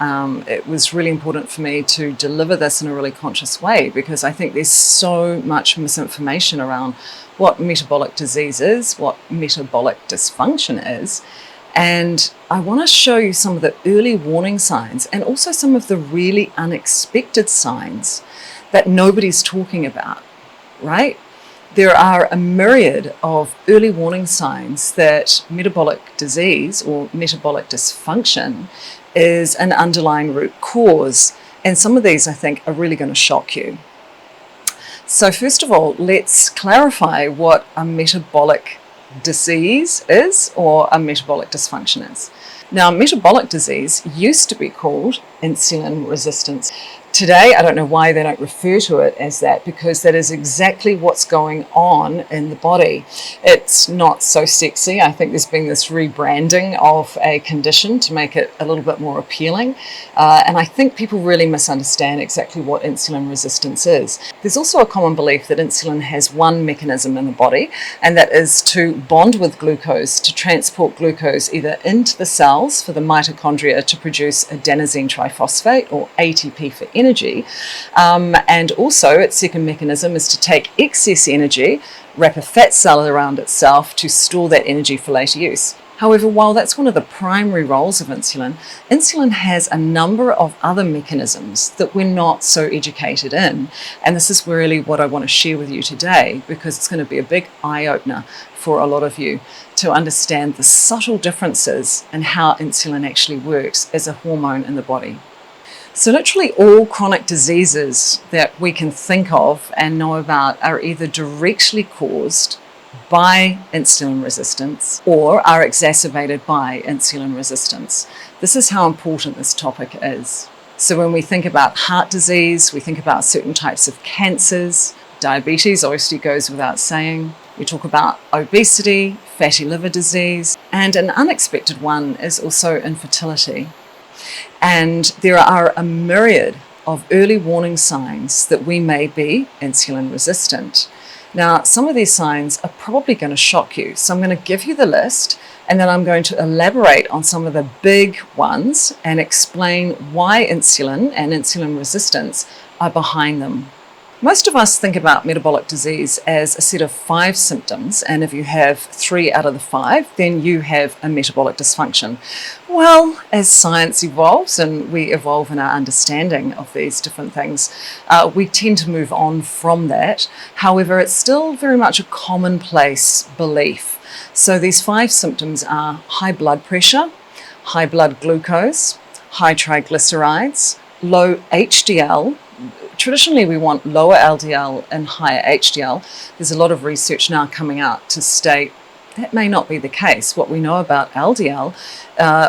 It was really important for me to deliver this in a really conscious way, because I think there's so much misinformation around what metabolic disease is, what metabolic dysfunction is. And I want to show you some of the early warning signs and also some of the really unexpected signs that nobody's talking about, right? There are a myriad of early warning signs that metabolic disease or metabolic dysfunction is an underlying root cause. And some of these, I think, are really going to shock you. So first of all, let's clarify what a metabolic disease is, or a metabolic dysfunction is. Now, metabolic disease used to be called insulin resistance. Today, I don't know why they don't refer to it as that, because that is exactly what's going on in the body. It's not so sexy. I think there's been this rebranding of a condition to make it a little bit more appealing. And I think people really misunderstand exactly what insulin resistance is. There's also a common belief that insulin has one mechanism in the body, and that is to bond with glucose, to transport glucose either into the cells for the mitochondria to produce adenosine triphosphate, or ATP for energy, and also its second mechanism is to take excess energy, wrap a fat cell around itself to store that energy for later use. However, while that's one of the primary roles of insulin, insulin has a number of other mechanisms that we're not so educated in. And this is really what I want to share with you today, because it's going to be a big eye-opener for a lot of you to understand the subtle differences in how insulin actually works as a hormone in the body. So literally all chronic diseases that we can think of and know about are either directly caused by insulin resistance or are exacerbated by insulin resistance. This is how important this topic is. So when we think about heart disease, we think about certain types of cancers. Diabetes obviously goes without saying. We talk about obesity, fatty liver disease, and an unexpected one is also infertility. And there are a myriad of early warning signs that we may be insulin resistant. Now, some of these signs are probably going to shock you. So I'm going to give you the list, and then I'm going to elaborate on some of the big ones and explain why insulin and insulin resistance are behind them. Most of us think about metabolic disease as a set of 5 symptoms, and if you have 3 out of the 5, then you have a metabolic dysfunction. Well, as science evolves and we evolve in our understanding of these different things, we tend to move on from that. However, it's still very much a commonplace belief. So these 5 symptoms are high blood pressure, high blood glucose, high triglycerides, low HDL. Traditionally, we want lower LDL and higher HDL. There's a lot of research now coming out to state that may not be the case. What we know about LDL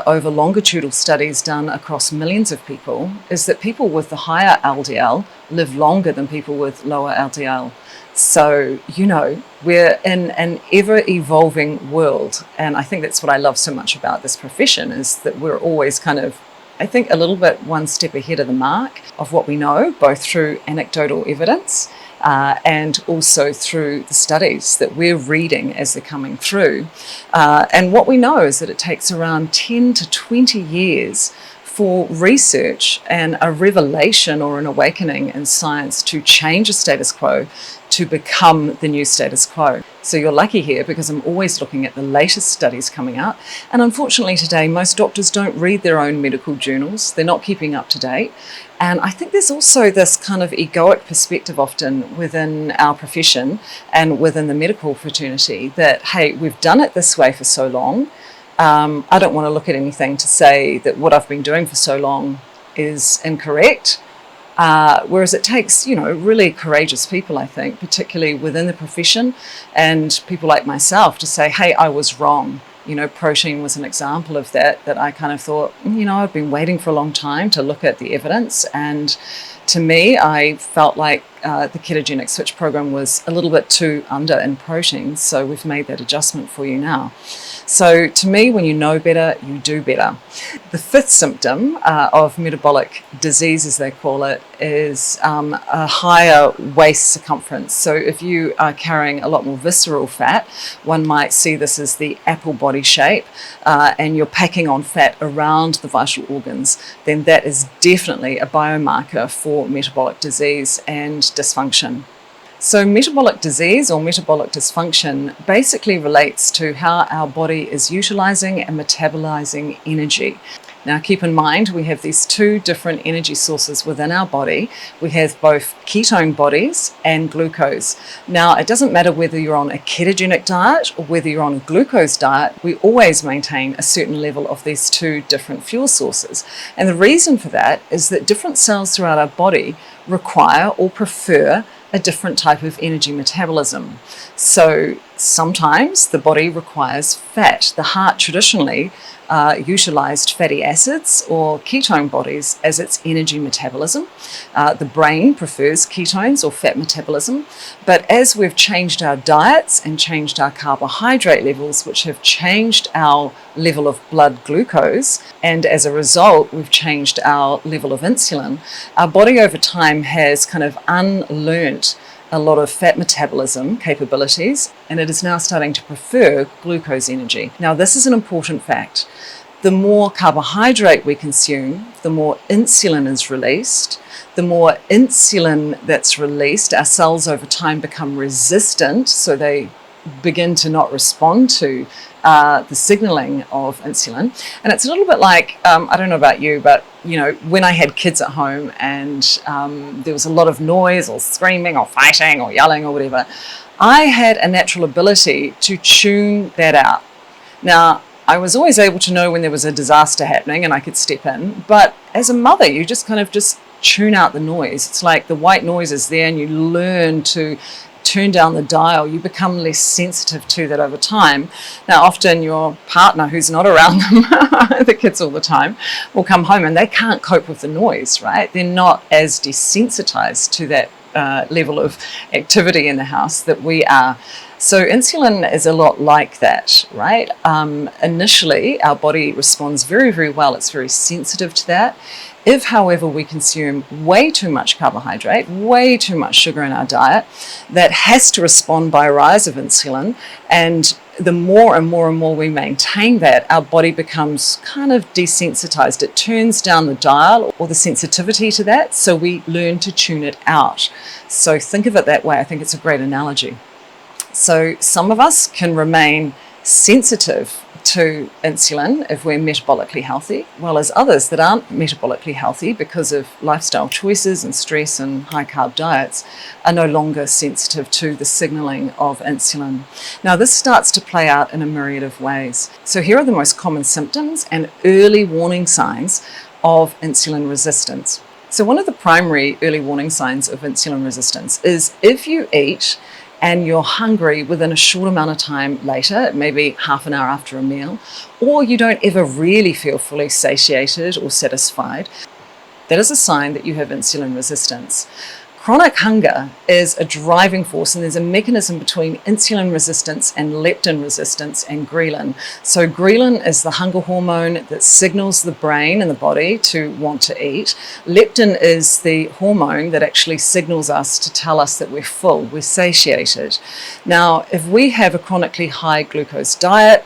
over longitudinal studies done across millions of people is that people with the higher LDL live longer than people with lower LDL. So, we're in an ever-evolving world. And I think that's what I love so much about this profession, is that we're always kind of, I think, a little bit one step ahead of the mark of what we know, both through anecdotal evidence and also through the studies that we're reading as they're coming through. And what we know is that it takes around 10 to 20 years for research and a revelation or an awakening in science to change a status quo to become the new status quo. So you're lucky here, because I'm always looking at the latest studies coming out. And unfortunately today, most doctors don't read their own medical journals. They're not keeping up to date. And I think there's also this kind of egoic perspective often within our profession and within the medical fraternity that, hey, we've done it this way for so long. I don't want to look at anything to say that what I've been doing for so long is incorrect. Whereas it takes, really courageous people, I think, particularly within the profession, and people like myself to say, hey, I was wrong. Protein was an example of that I kind of thought, I've been waiting for a long time to look at the evidence. And to me, I felt like the ketogenic switch program was a little bit too under in protein, so we've made that adjustment for you now. So to me, when you know better, you do better. The fifth symptom of metabolic disease, as they call it, is a higher waist circumference. So if you are carrying a lot more visceral fat, one might see this as the apple body shape, and you're packing on fat around the vital organs, then that is definitely a biomarker for metabolic disease and dysfunction. So metabolic disease or metabolic dysfunction basically relates to how our body is utilizing and metabolizing energy. Now keep in mind, we have these two different energy sources within our body. We have both ketone bodies and glucose. Now it doesn't matter whether you're on a ketogenic diet or whether you're on a glucose diet, we always maintain a certain level of these two different fuel sources. And the reason for that is that different cells throughout our body require or prefer a different type of energy metabolism. So sometimes the body requires fat. The heart traditionally utilized fatty acids or ketone bodies as its energy metabolism. The brain prefers ketones or fat metabolism. But as we've changed our diets and changed our carbohydrate levels, which have changed our level of blood glucose, and as a result, we've changed our level of insulin, our body over time has kind of unlearnt a lot of fat metabolism capabilities, and it is now starting to prefer glucose energy. Now, this is an important fact. The more carbohydrate we consume, the more insulin is released. The more insulin that's released, our cells over time become resistant, so they begin to not respond to the signaling of insulin. And it's a little bit like, I don't know about you, but when I had kids at home and there was a lot of noise or screaming or fighting or yelling or whatever, I had a natural ability to tune that out. Now, I was always able to know when there was a disaster happening and I could step in, but as a mother, you just kind of just tune out the noise. It's like the white noise is there and you learn to turn down the dial. You become less sensitive to that over time. Now, often your partner who's not around them, the kids all the time, will come home and they can't cope with the noise, right? They're not as desensitized to that level of activity in the house that we are. So insulin is a lot like that, right? Initially, our body responds very, very well. It's very sensitive to that. If, however, we consume way too much carbohydrate, way too much sugar in our diet, that has to respond by a rise of insulin. And the more and more and more we maintain that, our body becomes kind of desensitized. It turns down the dial or the sensitivity to that, so we learn to tune it out. So think of it that way. I think it's a great analogy. So some of us can remain sensitive to insulin if we're metabolically healthy, while as others that aren't metabolically healthy because of lifestyle choices and stress and high carb diets are no longer sensitive to the signaling of insulin. Now, this starts to play out in a myriad of ways. So here are the most common symptoms and early warning signs of insulin resistance. So one of the primary early warning signs of insulin resistance is if you eat and you're hungry within a short amount of time later, maybe half an hour after a meal, or you don't ever really feel fully satiated or satisfied, that is a sign that you have insulin resistance. Chronic hunger is a driving force, and there's a mechanism between insulin resistance and leptin resistance and ghrelin. So ghrelin is the hunger hormone that signals the brain and the body to want to eat. Leptin is the hormone that actually signals us to tell us that we're full, we're satiated. Now, if we have a chronically high glucose diet,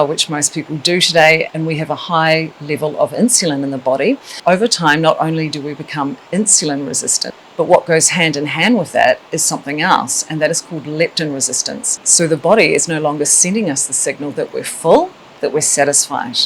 which most people do today, and we have a high level of insulin in the body, over time, not only do we become insulin resistant, but what goes hand in hand with that is something else, and that is called leptin resistance. So the body is no longer sending us the signal that we're full, that we're satisfied.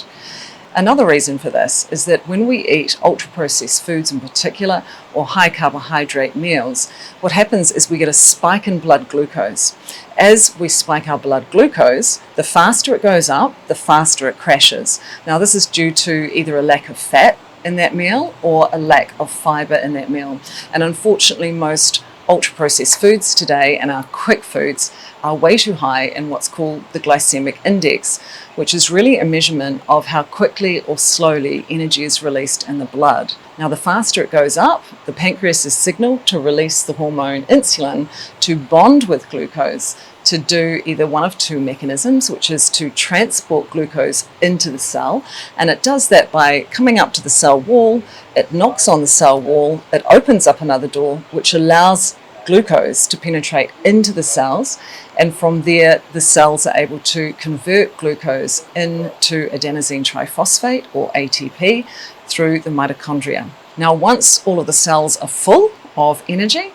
Another reason for this is that when we eat ultra-processed foods in particular, or high carbohydrate meals, what happens is we get a spike in blood glucose. As we spike our blood glucose, the faster it goes up, the faster it crashes. Now, this is due to either a lack of fat in that meal or a lack of fiber in that meal. And unfortunately, most ultra-processed foods today and our quick foods are way too high in what's called the glycemic index, which is really a measurement of how quickly or slowly energy is released in the blood. Now, the faster it goes up, the pancreas is signaled to release the hormone insulin to bond with glucose to do either one of two mechanisms, which is to transport glucose into the cell. And it does that by coming up to the cell wall, it knocks on the cell wall, it opens up another door, which allows glucose to penetrate into the cells, and from there the cells are able to convert glucose into adenosine triphosphate or ATP through the mitochondria. Now, once all of the cells are full of energy,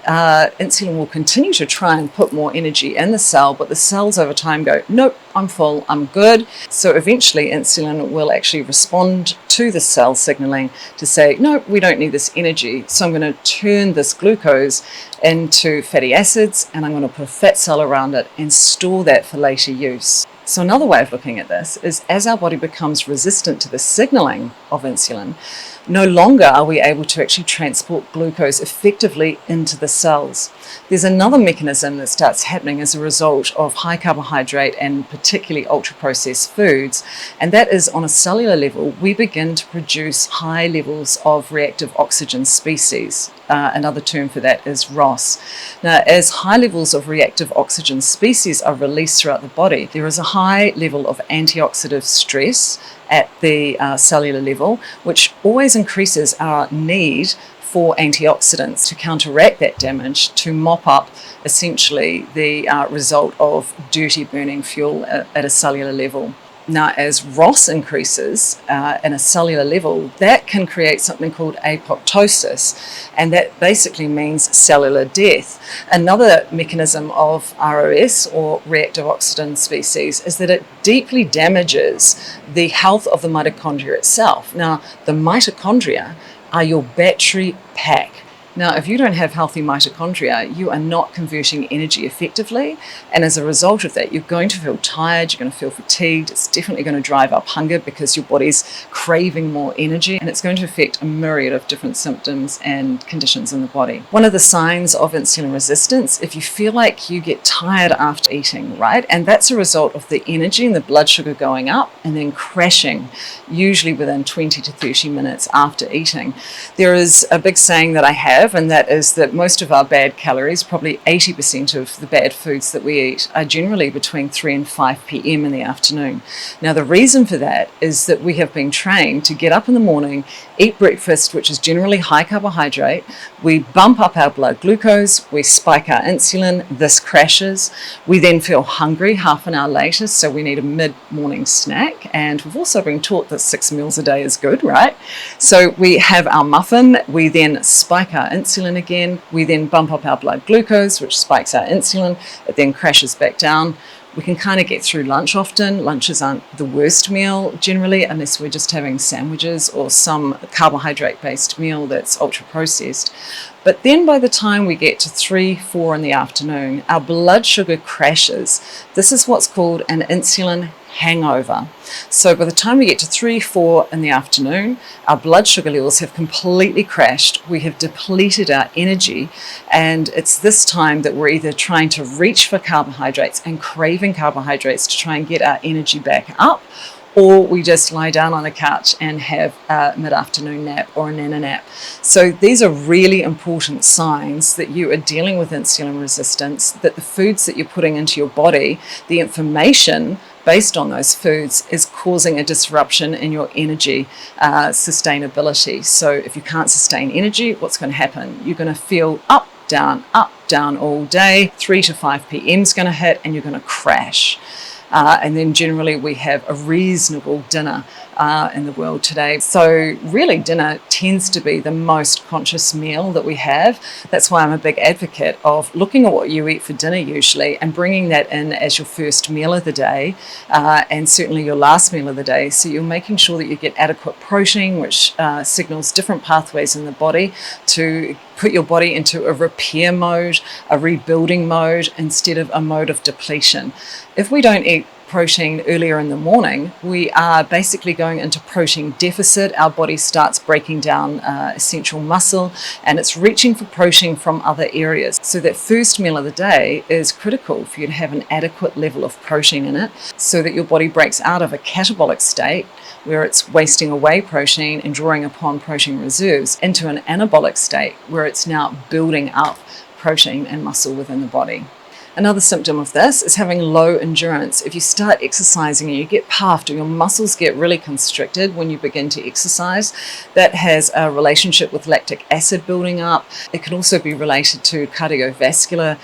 insulin will continue to try and put more energy in the cell, but the cells over time go, nope, I'm full, I'm good. So eventually insulin will actually respond to the cell signaling to say, no, we don't need this energy, so I'm going to turn this glucose into fatty acids and I'm going to put a fat cell around it and store that for later use. So another way of looking at this is, as our body becomes resistant to the signaling of insulin, no longer are we able to actually transport glucose effectively into the cells. There's another mechanism that starts happening as a result of high carbohydrate and particularly ultra-processed foods, and that is, on a cellular level, we begin to produce high levels of reactive oxygen species. Another term for that is ROS. Now, as high levels of reactive oxygen species are released throughout the body, there is a high level of antioxidant stress at the cellular level, which always increases our need for antioxidants to counteract that damage, to mop up essentially the result of dirty burning fuel at a cellular level. Now, as ROS increases in a cellular level, that can create something called apoptosis, and that basically means cellular death. Another mechanism of ROS, or reactive oxygen species, is that it deeply damages the health of the mitochondria itself. Now, the mitochondria are your battery pack. Now, if you don't have healthy mitochondria, you are not converting energy effectively, and as a result of that, you're going to feel tired, you're going to feel fatigued, it's definitely going to drive up hunger because your body's craving more energy, and it's going to affect a myriad of different symptoms and conditions in the body. One of the signs of insulin resistance, if you feel like you get tired after eating, right, and that's a result of the energy and the blood sugar going up and then crashing, usually within 20 to 30 minutes after eating. There is a big saying that I have, and that is that most of our bad calories, probably 80% of the bad foods that we eat, are generally between 3 and 5 p.m. in the afternoon. Now, the reason for that is that we have been trained to get up in the morning, eat breakfast, which is generally high carbohydrate, we bump up our blood glucose, we spike our insulin, this crashes, we then feel hungry half an hour later, so we need a mid-morning snack, and we've also been taught that 6 meals a day is good, right? So we have our muffin, we then spike our insulin again, we then bump up our blood glucose, which spikes our insulin, it then crashes back down. We can kind of get through lunch often. Lunches aren't the worst meal generally, unless we're just having sandwiches or some carbohydrate-based meal that's ultra-processed. But then by the time we get to 3, 4 in the afternoon, our blood sugar crashes. This is what's called an insulin hangover. So by the time we get to 3, 4 in the afternoon, our blood sugar levels have completely crashed. We have depleted our energy, and it's this time that we're either trying to reach for carbohydrates and craving carbohydrates to try and get our energy back up, or we just lie down on the couch and have a mid-afternoon nap or a nana nap. So these are really important signs that you are dealing with insulin resistance, that the foods that you're putting into your body, the information based on those foods, is causing a disruption in your energy sustainability. So if you can't sustain energy, what's going to happen? You're going to feel up, down all day. 3 to 5 p.m. is going to hit and you're going to crash. And then generally we have a reasonable dinner in the world today. So really dinner tends to be the most conscious meal that we have. That's why I'm a big advocate of looking at what you eat for dinner usually and bringing that in as your first meal of the day and certainly your last meal of the day. So you're making sure that you get adequate protein, which signals different pathways in the body to put your body into a repair mode, a rebuilding mode, instead of a mode of depletion. If we don't eat protein earlier in the morning, we are basically going into protein deficit. Our body starts breaking down essential muscle, and it's reaching for protein from other areas. So that first meal of the day is critical for you to have an adequate level of protein in it, so that your body breaks out of a catabolic state where it's wasting away protein and drawing upon protein reserves into an anabolic state where it's now building up protein and muscle within the body. Another symptom of this is having low endurance. If you start exercising and you get puffed or your muscles get really constricted when you begin to exercise, that has a relationship with lactic acid building up. It can also be related to cardiovascular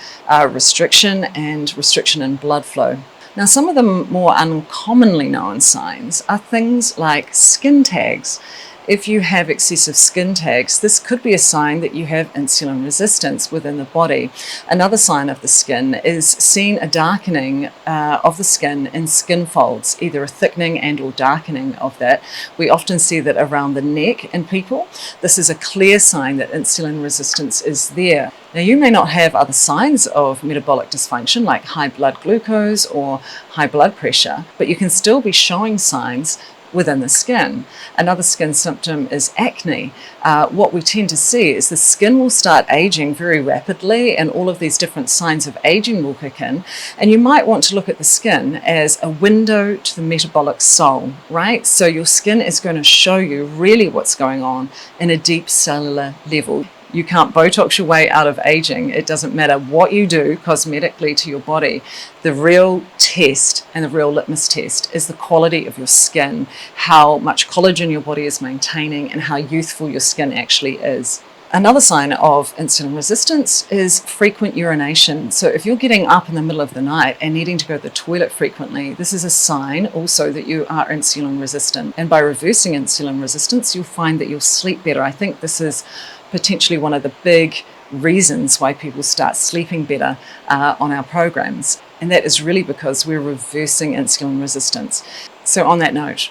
restriction and restriction in blood flow. Now, some of the more uncommonly known signs are things like skin tags. If you have excessive skin tags, this could be a sign that you have insulin resistance within the body. Another sign of the skin is seeing a darkening of the skin in skin folds, either a thickening and or darkening of that. We often see that around the neck in people. This is a clear sign that insulin resistance is there. Now, you may not have other signs of metabolic dysfunction like high blood glucose or high blood pressure, but you can still be showing signs within the skin. Another skin symptom is acne. What we tend to see is the skin will start aging very rapidly, and all of these different signs of aging will kick in. And you might want to look at the skin as a window to the metabolic soul, right? So your skin is going to show you really what's going on in a deep cellular level. You can't Botox your way out of aging. It doesn't matter what you do cosmetically to your body. The real test and the real litmus test is the quality of your skin, how much collagen your body is maintaining, and how youthful your skin actually is. Another sign of insulin resistance is frequent urination. So if you're getting up in the middle of the night and needing to go to the toilet frequently, this is a sign also that you are insulin resistant. And by reversing insulin resistance, you'll find that you'll sleep better. I think this is potentially one of the big reasons why people start sleeping better on our programs. And that is really because we're reversing insulin resistance. So on that note,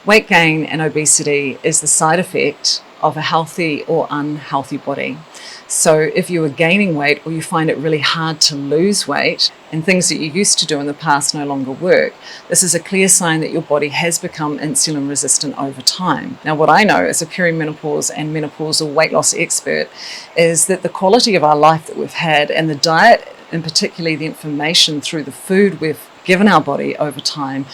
weight gain and obesity is the side effect of a healthy or unhealthy body. So if you are gaining weight or you find it really hard to lose weight and things that you used to do in the past no longer work, this is a clear sign that your body has become insulin resistant over time. Now, what I know as a perimenopause and menopausal weight loss expert is that the quality of our life that we've had and the diet, and particularly the information through the food we've given our body over time,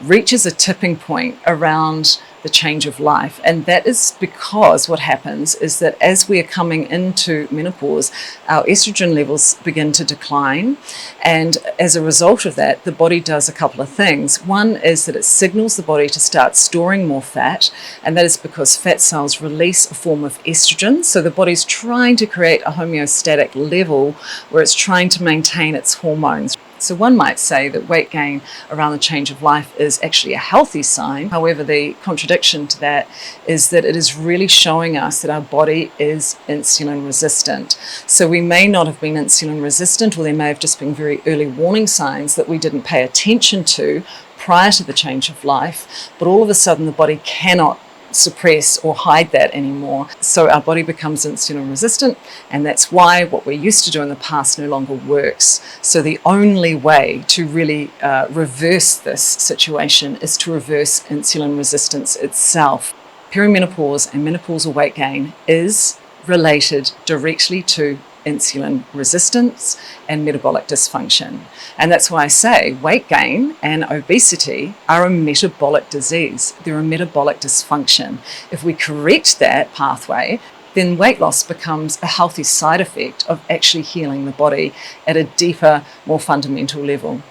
reaches a tipping point around the change of life. And that is because what happens is that as we are coming into menopause, our estrogen levels begin to decline. And as a result of that, the body does a couple of things. One is that it signals the body to start storing more fat, and that is because fat cells release a form of estrogen. So the body's trying to create a homeostatic level where it's trying to maintain its hormones. So one might say that weight gain around the change of life is actually a healthy sign. However, the contradiction to that is that it is really showing us that our body is insulin resistant. So we may not have been insulin resistant, or there may have just been very early warning signs that we didn't pay attention to prior to the change of life, but all of a sudden the body cannot suppress or hide that anymore. So our body becomes insulin resistant, and that's why what we used to do in the past no longer works. So the only way to really reverse this situation is to reverse insulin resistance itself. Perimenopause and menopausal weight gain is related directly to insulin resistance and metabolic dysfunction. And that's why I say weight gain and obesity are a metabolic disease. They're a metabolic dysfunction. If we correct that pathway, then weight loss becomes a healthy side effect of actually healing the body at a deeper, more fundamental level.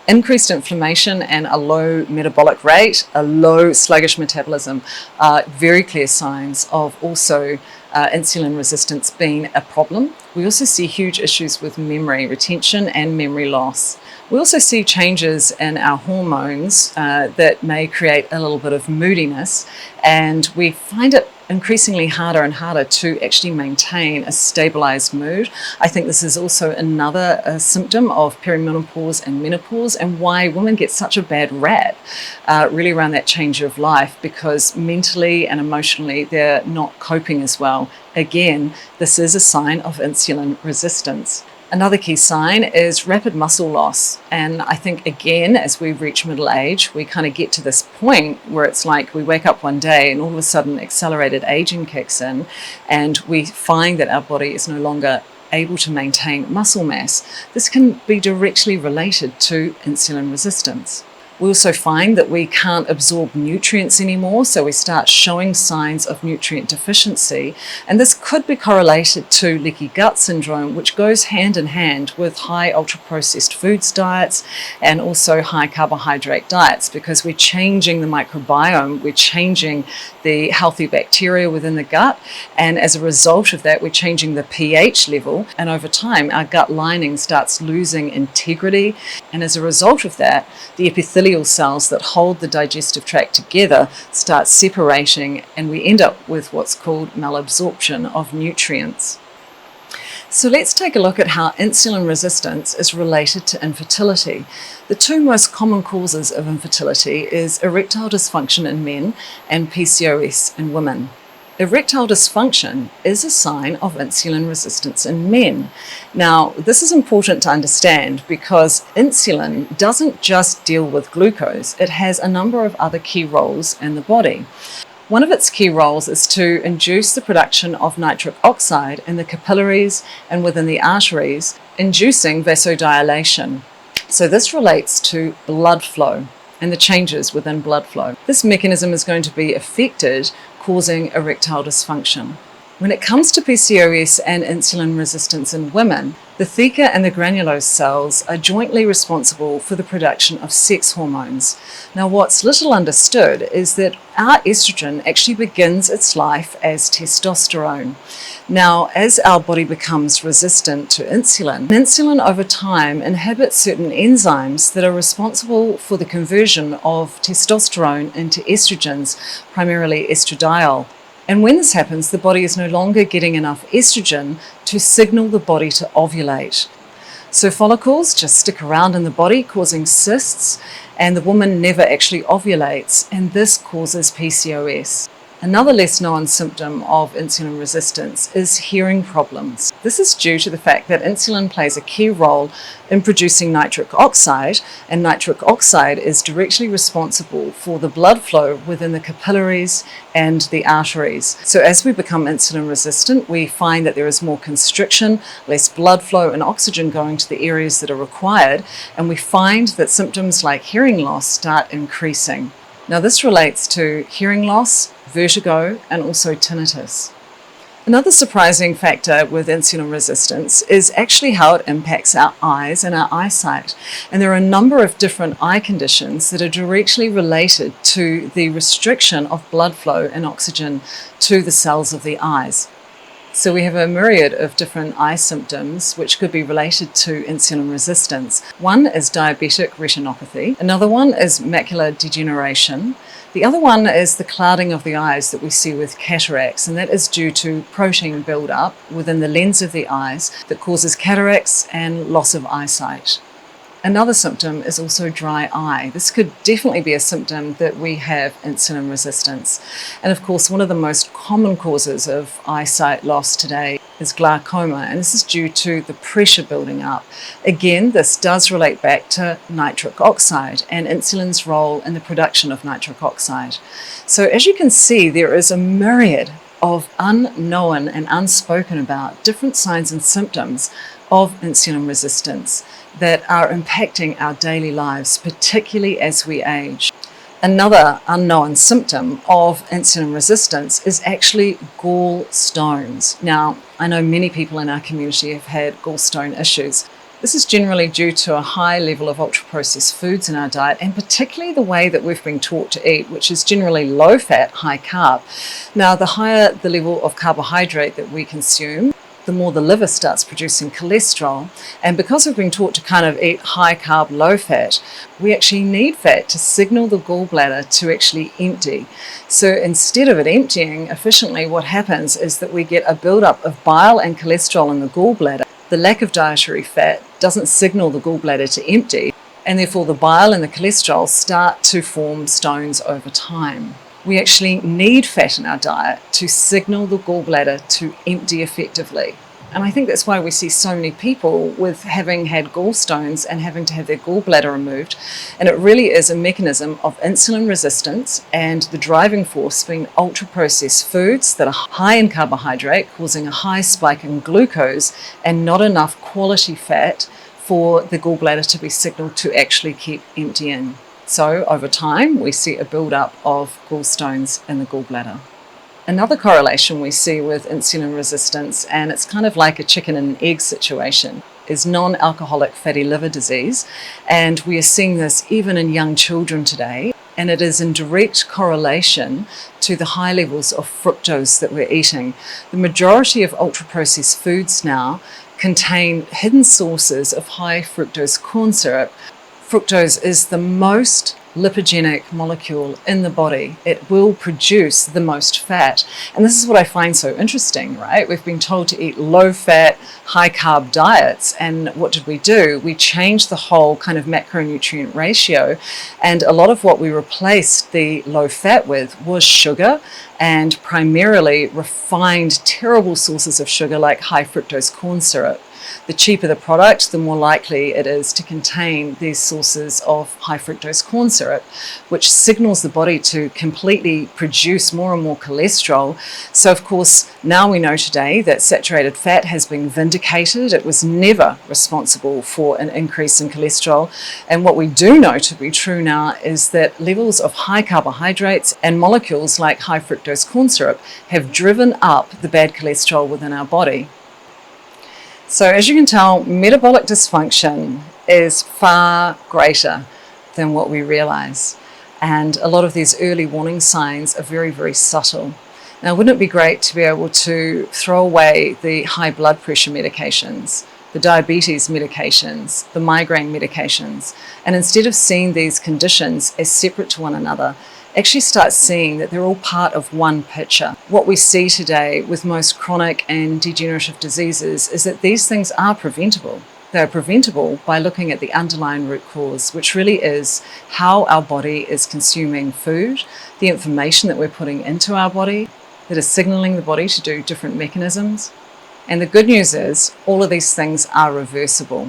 Increased inflammation and a low metabolic rate, a low sluggish metabolism are very clear signs of also insulin resistance being a problem. We also see huge issues with memory retention and memory loss. We also see changes in our hormones that may create a little bit of moodiness, and we find it increasingly harder and harder to actually maintain a stabilized mood. I think this is also another symptom of perimenopause and menopause, and why women get such a bad rap really around that change of life, because mentally and emotionally they're not coping as well. Again, this is a sign of insulin resistance. Another key sign is rapid muscle loss. And I think, again, as we reach middle age, we kind of get to this point where it's like we wake up one day and all of a sudden accelerated aging kicks in, and we find that our body is no longer able to maintain muscle mass. This can be directly related to insulin resistance. We also find that we can't absorb nutrients anymore, so we start showing signs of nutrient deficiency. And this could be correlated to leaky gut syndrome, which goes hand in hand with high ultra-processed foods diets and also high carbohydrate diets, because we're changing the microbiome, we're changing the healthy bacteria within the gut, and as a result of that, we're changing the pH level, and over time, our gut lining starts losing integrity, and as a result of that, the epithelial cells that hold the digestive tract together start separating, and we end up with what's called malabsorption of nutrients. So let's take a look at how insulin resistance is related to infertility. The two most common causes of infertility is erectile dysfunction in men and PCOS in women. Erectile dysfunction is a sign of insulin resistance in men. Now, this is important to understand because insulin doesn't just deal with glucose, it has a number of other key roles in the body. One of its key roles is to induce the production of nitric oxide in the capillaries and within the arteries, inducing vasodilation. So this relates to blood flow and the changes within blood flow. This mechanism is going to be affected, causing erectile dysfunction. When it comes to PCOS and insulin resistance in women, the theca and the granulose cells are jointly responsible for the production of sex hormones. Now, what's little understood is that our estrogen actually begins its life as testosterone. Now, as our body becomes resistant to insulin, insulin over time inhibits certain enzymes that are responsible for the conversion of testosterone into estrogens, primarily estradiol. And when this happens, the body is no longer getting enough estrogen to signal the body to ovulate. So follicles just stick around in the body, causing cysts, and the woman never actually ovulates, and this causes PCOS. Another less known symptom of insulin resistance is hearing problems. This is due to the fact that insulin plays a key role in producing nitric oxide, and nitric oxide is directly responsible for the blood flow within the capillaries and the arteries. So as we become insulin resistant, we find that there is more constriction, less blood flow and oxygen going to the areas that are required, and we find that symptoms like hearing loss start increasing. Now this relates to hearing loss, vertigo, and also tinnitus. Another surprising factor with insulin resistance is actually how it impacts our eyes and our eyesight. And there are a number of different eye conditions that are directly related to the restriction of blood flow and oxygen to the cells of the eyes. So we have a myriad of different eye symptoms which could be related to insulin resistance. One is diabetic retinopathy. Another one is macular degeneration. The other one is the clouding of the eyes that we see with cataracts, and that is due to protein buildup within the lens of the eyes that causes cataracts and loss of eyesight. Another symptom is also dry eye. This could definitely be a symptom that we have insulin resistance. And of course, one of the most common causes of eyesight loss today is glaucoma, and this is due to the pressure building up. Again, this does relate back to nitric oxide and insulin's role in the production of nitric oxide. So as you can see, there is a myriad of unknown and unspoken about different signs and symptoms of insulin resistance that are impacting our daily lives, particularly as we age. Another unknown symptom of insulin resistance is actually gallstones. Now, I know many people in our community have had gallstone issues. This is generally due to a high level of ultra-processed foods in our diet, and particularly the way that we've been taught to eat, which is generally low-fat, high-carb. Now, the higher the level of carbohydrate that we consume, the more the liver starts producing cholesterol. And because we've been taught to kind of eat high carb, low fat, we actually need fat to signal the gallbladder to actually empty. So instead of it emptying efficiently, what happens is that we get a buildup of bile and cholesterol in the gallbladder. The lack of dietary fat doesn't signal the gallbladder to empty, and therefore the bile and the cholesterol start to form stones over time. We actually need fat in our diet to signal the gallbladder to empty effectively. And I think that's why we see so many people with having had gallstones and having to have their gallbladder removed. And it really is a mechanism of insulin resistance, and the driving force being ultra-processed foods that are high in carbohydrate, causing a high spike in glucose and not enough quality fat for the gallbladder to be signaled to actually keep emptying. So over time, we see a build-up of gallstones in the gallbladder. Another correlation we see with insulin resistance, and it's kind of like a chicken and egg situation, is non-alcoholic fatty liver disease. And we are seeing this even in young children today. And it is in direct correlation to the high levels of fructose that we're eating. The majority of ultra-processed foods now contain hidden sources of high fructose corn syrup. Fructose is the most lipogenic molecule in the body. It will produce the most fat. And this is what I find so interesting, right? We've been told to eat low-fat, high-carb diets, and what did we do? We changed the whole kind of macronutrient ratio, and a lot of what we replaced the low-fat with was sugar, and primarily refined, terrible sources of sugar like high fructose corn syrup. The cheaper the product, the more likely it is to contain these sources of high fructose corn syrup, which signals the body to completely produce more and more cholesterol. So of course, now we know today that saturated fat has been vindicated. It was never responsible for an increase in cholesterol. And what we do know to be true now is that levels of high carbohydrates and molecules like high fructose corn syrup have driven up the bad cholesterol within our body. So as you can tell, metabolic dysfunction is far greater than what we realize. And a lot of these early warning signs are very, very subtle. Now, wouldn't it be great to be able to throw away the high blood pressure medications, the diabetes medications, the migraine medications, and instead of seeing these conditions as separate to one another, actually start seeing that they're all part of one picture. What we see today with most chronic and degenerative diseases is that these things are preventable. They're preventable by looking at the underlying root cause, which really is how our body is consuming food, the information that we're putting into our body that is signaling the body to do different mechanisms. And the good news is all of these things are reversible.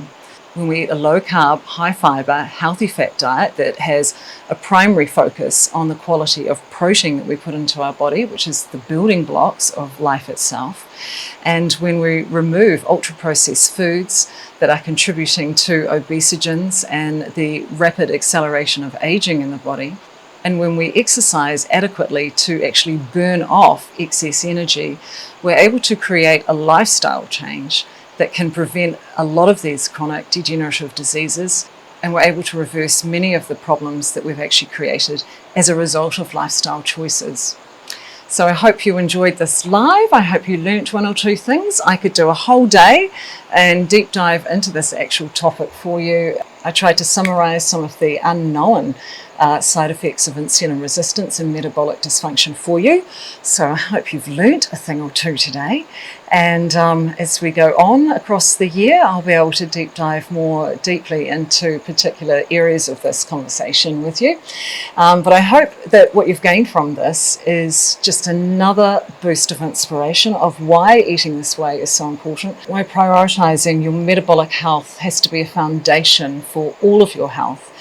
When we eat a low-carb, high-fiber, healthy fat diet that has a primary focus on the quality of protein that we put into our body, which is the building blocks of life itself, and when we remove ultra-processed foods that are contributing to obesogens and the rapid acceleration of aging in the body, and when we exercise adequately to actually burn off excess energy, we're able to create a lifestyle change that can prevent a lot of these chronic degenerative diseases, and we're able to reverse many of the problems that we've actually created as a result of lifestyle choices. So I hope you enjoyed this live. I hope you learnt one or two things. I could do a whole day and deep dive into this actual topic for you. I tried to summarize some of the unknown side effects of insulin resistance and metabolic dysfunction for you. So I hope you've learnt a thing or two today. And as we go on across the year, I'll be able to deep dive more deeply into particular areas of this conversation with you. But I hope that what you've gained from this is just another boost of inspiration of why eating this way is so important, why prioritizing your metabolic health has to be a foundation for all of your health.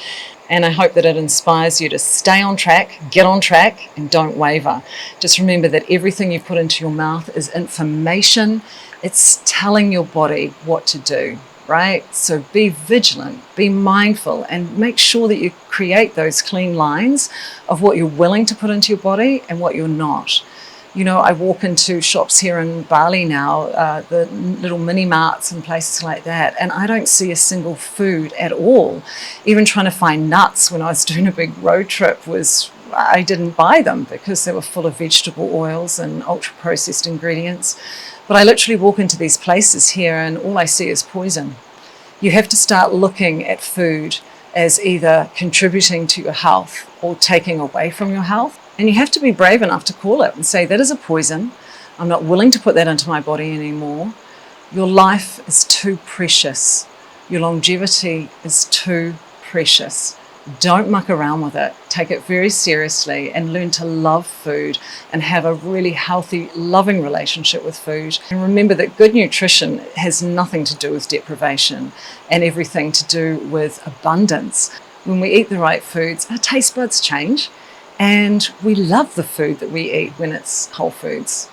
And I hope that it inspires you to stay on track, get on track, and don't waver. Just remember that everything you put into your mouth is information. It's telling your body what to do, right? So be vigilant, be mindful, and make sure that you create those clean lines of what you're willing to put into your body and what you're not. You know, I walk into shops here in Bali now, the little mini marts and places like that, and I don't see a single food at all. Even trying to find nuts when I was doing a big road trip I didn't buy them because they were full of vegetable oils and ultra-processed ingredients. But I literally walk into these places here and all I see is poison. You have to start looking at food as either contributing to your health or taking away from your health. And you have to be brave enough to call it and say, that is a poison. I'm not willing to put that into my body anymore. Your life is too precious. Your longevity is too precious. Don't muck around with it. Take it very seriously and learn to love food and have a really healthy, loving relationship with food. And remember that good nutrition has nothing to do with deprivation and everything to do with abundance. When we eat the right foods, our taste buds change and we love the food that we eat when it's whole foods.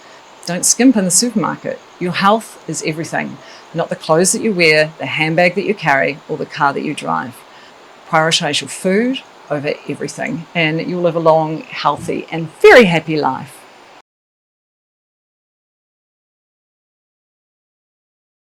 Don't skimp in the supermarket. Your health is everything, not the clothes that you wear, the handbag that you carry, or the car that you drive. Prioritise your food over everything, and you'll live a long, healthy, and very happy life.